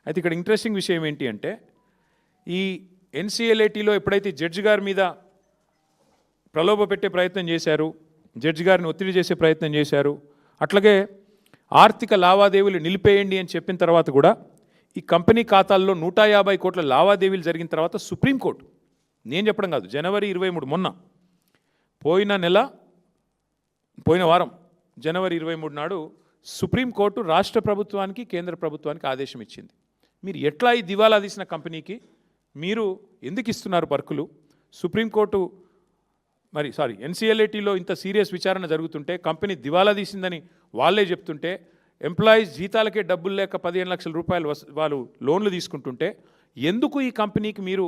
అయితే ఇక్కడ ఇంట్రెస్టింగ్ విషయం ఏంటి అంటే ఈ ఎన్సీఎల్ఏటీలో ఎప్పుడైతే జడ్జి గారి మీద ప్రలోభ పెట్టే ప్రయత్నం చేశారు, జడ్జి గారిని ఒత్తిడి చేసే ప్రయత్నం చేశారు, అట్లాగే ఆర్థిక లావాదేవీలు నిలిపేయండి అని చెప్పిన తర్వాత కూడా ఈ కంపెనీ ఖాతాల్లో 150 కోట్ల లావాదేవీలు జరిగిన తర్వాత సుప్రీంకోర్టు, నేను చెప్పడం కాదు, జనవరి 23 మొన్న పోయిన వారం జనవరి 23 నాడు సుప్రీంకోర్టు రాష్ట్ర ప్రభుత్వానికి కేంద్ర ప్రభుత్వానికి ఆదేశం ఇచ్చింది. మీరు ఎట్లా ఈ దివాలా తీసిన కంపెనీకి మీరు ఎందుకు ఇస్తున్నారు వర్కులు? సుప్రీంకోర్టు ఎన్సీఎల్ఏటీలో ఇంత సీరియస్ విచారణ జరుగుతుంటే, కంపెనీ దివాలా తీసిందని వాళ్ళే చెప్తుంటే, ఎంప్లాయీస్ జీతాలకే డబ్బులు లేక 15 లక్షల రూపాయలు వాళ్ళు లోన్లు తీసుకుంటుంటే ఎందుకు ఈ కంపెనీకి మీరు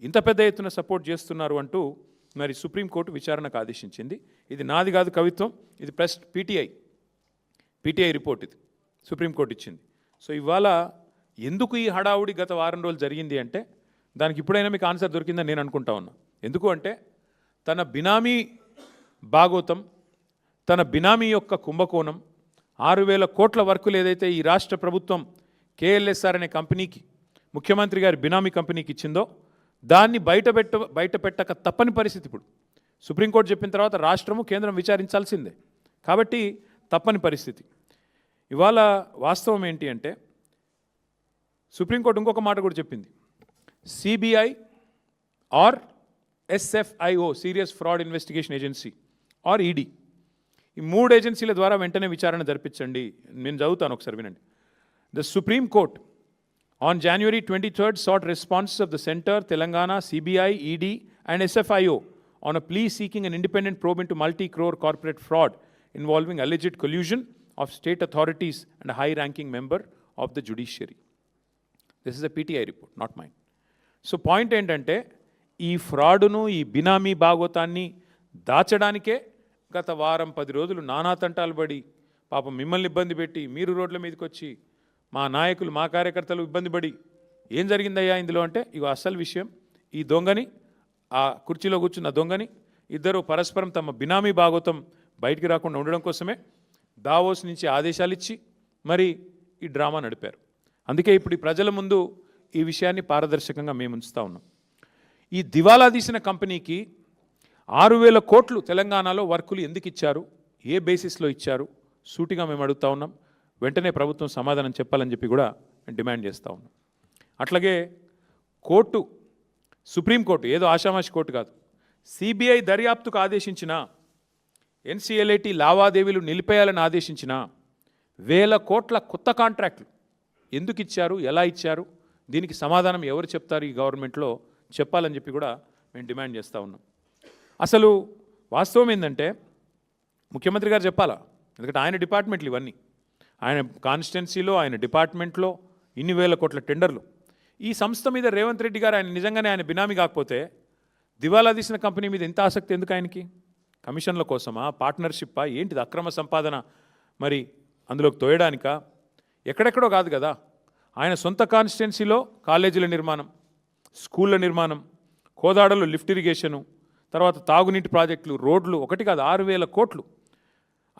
ఇంత పెద్ద ఎత్తున సపోర్ట్ చేస్తున్నారు అంటూ మరి సుప్రీంకోర్టు విచారణకు ఆదేశించింది. ఇది నాది కాదు కవిత్వం, ఇది ప్రెస్ పీటీఐ రిపోర్ట్, ఇది సుప్రీంకోర్టు ఇచ్చింది. సో ఇవాళ ఎందుకు ఈ హడావుడి గత వారం రోజులు జరిగింది అంటే దానికి ఇప్పుడైనా మీకు ఆన్సర్ దొరికిందని నేను అనుకుంటా ఉన్నా. ఎందుకు అంటే తన బినామీ భాగోతం, తన బినామీ యొక్క కుంభకోణం, 6,000 కోట్ల వర్కులు ఏదైతే ఈ రాష్ట్ర ప్రభుత్వం కేఎల్ఎస్ఆర్ అనే కంపెనీకి, ముఖ్యమంత్రి గారి బినామీ కంపెనీకి ఇచ్చిందో దాన్ని బయట పెట్టక తప్పని పరిస్థితి. ఇప్పుడు సుప్రీంకోర్టు చెప్పిన తర్వాత రాష్ట్రము కేంద్రం విచారించాల్సిందే, కాబట్టి తప్పని పరిస్థితి. ఇవాళ వాస్తవం ఏంటి అంటే సుప్రీంకోర్టు ఇంకొక మాట కూడా చెప్పింది, CBI are SFIO serious fraud investigation agency are ED, ఈ 3 ఏజెన్సీల ద్వారా వెంటనే విచారణ జరిపించండి. నేను చదువుతాను, ఒకసారి వినండి. The supreme court on January 23rd sought responses of the Center, Telangana, CBI, ED and SFIO on a plea seeking an independent probe into multi-crore corporate fraud involving alleged collusion of state authorities and a high-ranking member of the judiciary. This is a PTI report, not mine. So point ఏంటంటే ఈ ఫ్రాడును, ఈ బినామీ భాగోతాన్ని దాచడానికే గత వారం 10 రోజులు నానా తంటాలు పడి పాపం మిమ్మల్ని ఇబ్బంది పెట్టి మీరు రోడ్ల మీదకి వచ్చి మా నాయకులు, మా కార్యకర్తలు ఇబ్బంది పడి ఏం జరిగిందయ్యా ఇందులో అంటే ఇగో అసలు విషయం, ఈ దొంగని, ఆ కుర్చీలో కూర్చున్న దొంగని ఇద్దరు పరస్పరం తమ బినామీ భాగోతం బయటికి రాకుండా ఉండడం కోసమే దావోస్ నుంచి ఆదేశాలు ఇచ్చి మరి ఈ డ్రామా నడిపారు. అందుకే ఇప్పుడు ఈ ప్రజల ముందు ఈ విషయాన్ని పారదర్శకంగా మేము ఉంచుతా ఉన్నాం. ఈ దివాలా తీసిన కంపెనీకి 6,000 కోట్లు తెలంగాణలో వర్కులు ఎందుకు ఇచ్చారు, ఏ బేసిస్లో ఇచ్చారు, సూటిగా మేము అడుగుతా ఉన్నాం. వెంటనే ప్రభుత్వం సమాధానం చెప్పాలని చెప్పి కూడా డిమాండ్ చేస్తూ ఉన్నాం. అట్లాగే కోర్టు, సుప్రీంకోర్టు ఏదో ఆషామాషి కోర్టు కాదు, సిబిఐ దర్యాప్తుకు ఆదేశించిన, ఎన్సీఎల్ఏటీ లావాదేవీలు నిలిపేయాలని ఆదేశించిన 1,000 కోట్ల కొత్త కాంట్రాక్టులు ఎందుకు ఇచ్చారు, ఎలా ఇచ్చారు, దీనికి సమాధానం ఎవరు చెప్తారు ఈ గవర్నమెంట్లో చెప్పాలని చెప్పి కూడా మేము డిమాండ్ చేస్తూ ఉన్నాం. అసలు వాస్తవం ఏంటంటే ముఖ్యమంత్రి గారు చెప్పాలా, ఎందుకంటే ఆయన డిపార్ట్మెంట్లు ఇవన్నీ, ఆయన కాన్స్టిట్యున్సీలో ఆయన డిపార్ట్మెంట్లో ఇన్ని 1,000 కోట్ల టెండర్లు. ఈ సంస్థ మీద రేవంత్ రెడ్డి గారు నిజంగానే ఆయన బినామీ కాకపోతే దివాలా తీసిన కంపెనీ మీద ఎంత ఆసక్తి ఎందుకు ఆయనకి? కమిషన్ల కోసమా, పార్ట్నర్షిప్పా, ఏంటిది? అక్రమ సంపాదన మరి అందులోకి తోయడానికా? ఎక్కడెక్కడో కాదు కదా, ఆయన సొంత కాన్స్టిట్యున్సీలో కాలేజీల నిర్మాణం, స్కూళ్ళ నిర్మాణం, కోదాడలో లిఫ్ట్ ఇరిగేషను, తర్వాత తాగునీటి ప్రాజెక్టులు, రోడ్లు, ఒకటి కాదు 6,000 కోట్లు.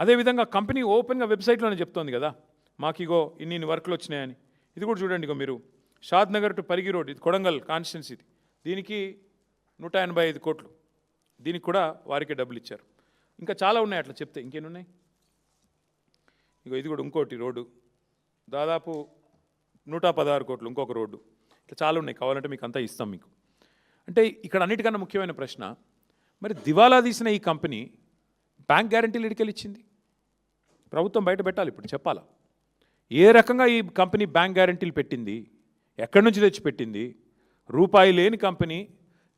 అదేవిధంగా కంపెనీ ఓపెన్గా వెబ్సైట్లోనే చెప్తోంది కదా, మాకు ఇగో ఇన్ని వర్క్లు వచ్చినాయని. ఇది కూడా చూడండి, ఇగో మీరు షాద్ నగర్ టు పరిగి రోడ్, ఇది కొడంగల్ కాన్స్టిట్యున్సీ, దీనికి 185 కోట్లు, దీనికి కూడా వారికే డబ్బులు ఇచ్చారు. ఇంకా చాలా ఉన్నాయి అట్లా చెప్తే, ఇంకేమున్నాయి? ఇగో ఇది కూడా ఇంకోటి రోడ్డు, దాదాపు 116 కోట్లు, ఇంకొక రోడ్డు, ఇట్లా చాలా ఉన్నాయి, కావాలంటే మీకు అంతా ఇస్తాం మీకు. అంటే ఇక్కడ అన్నిటికన్నా ముఖ్యమైన ప్రశ్న, మరి దివాలా తీసిన ఈ కంపెనీ బ్యాంక్ గ్యారంటీలు ఎడికెళ్ళి ఇచ్చింది? ప్రభుత్వం బయట పెట్టాలి, ఇప్పుడు చెప్పాలా ఏ రకంగా ఈ కంపెనీ బ్యాంక్ గ్యారంటీలు పెట్టింది, ఎక్కడి నుంచి తెచ్చి పెట్టింది? రూపాయి లేని కంపెనీ,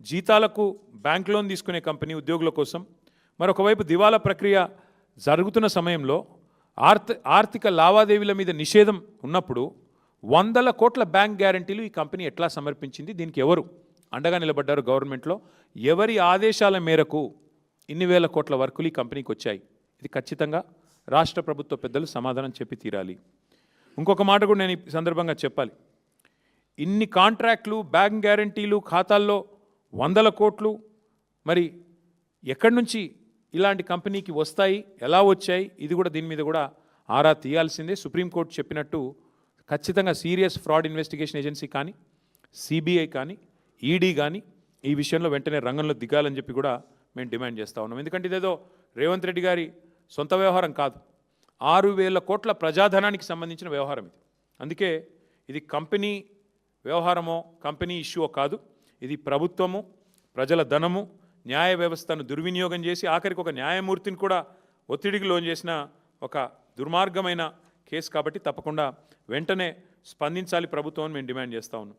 జీతాలకు బ్యాంక్ లోన్ తీసుకునే కంపెనీ ఉద్యోగుల కోసం, మరొకవైపు దివాలా ప్రక్రియ జరుగుతున్న సమయంలో ఆర్థిక లావాదేవీల మీద నిషేధం ఉన్నప్పుడు 100 కోట్ల బ్యాంక్ గ్యారంటీలు ఈ కంపెనీ ఎట్లా సమర్పించింది? దీనికి ఎవరు అండగా నిలబడ్డారు గవర్నమెంట్లో? ఎవరి ఆదేశాల మేరకు ఇన్ని 1,000 కోట్ల వర్కులు ఈ కంపెనీకి వచ్చాయి? ఇది ఖచ్చితంగా రాష్ట్ర ప్రభుత్వ పెద్దలు సమాధానం చెప్పి తీరాలి. ఇంకొక మాట కూడా నేను ఈ సందర్భంగా చెప్పాలి, ఇన్ని కాంట్రాక్ట్లు, బ్యాంక్ గ్యారంటీలు, ఖాతాల్లో 100 కోట్లు మరి ఎక్కడి నుంచి ఇలాంటి కంపెనీకి వస్తాయి, ఎలా వచ్చాయి? ఇది కూడా, దీని మీద కూడా ఆరా తీయాల్సిందే. సుప్రీంకోర్టు చెప్పినట్టు ఖచ్చితంగా సీరియస్ ఫ్రాడ్ ఇన్వెస్టిగేషన్ ఏజెన్సీ కానీ సిబిఐ కానీ ఈడీ కానీ ఈ విషయంలో వెంటనే రంగంలో దిగాలని చెప్పి కూడా మేము డిమాండ్ చేస్తూ ఉన్నాం. ఎందుకంటే ఇదేదో రేవంత్ రెడ్డి గారి సొంత వ్యవహారం కాదు, 6,000 కోట్ల ప్రజాధనానికి సంబంధించిన వ్యవహారం ఇది. అందుకే ఇది కంపెనీ వ్యవహారమో కంపెనీ ఇష్యూవో కాదు, ఇది ప్రభుత్వము ప్రజల ధనము న్యాయ వ్యవస్థను దుర్వినియోగం చేసి ఆఖరికి ఒక న్యాయమూర్తిని కూడా ఒత్తిడికి లోన్ చేసిన ఒక దుర్మార్గమైన కేసు. కాబట్టి తప్పకుండా వెంటనే స్పందించాలి ప్రభుత్వం అని మేము డిమాండ్ చేస్తూ ఉన్నాం.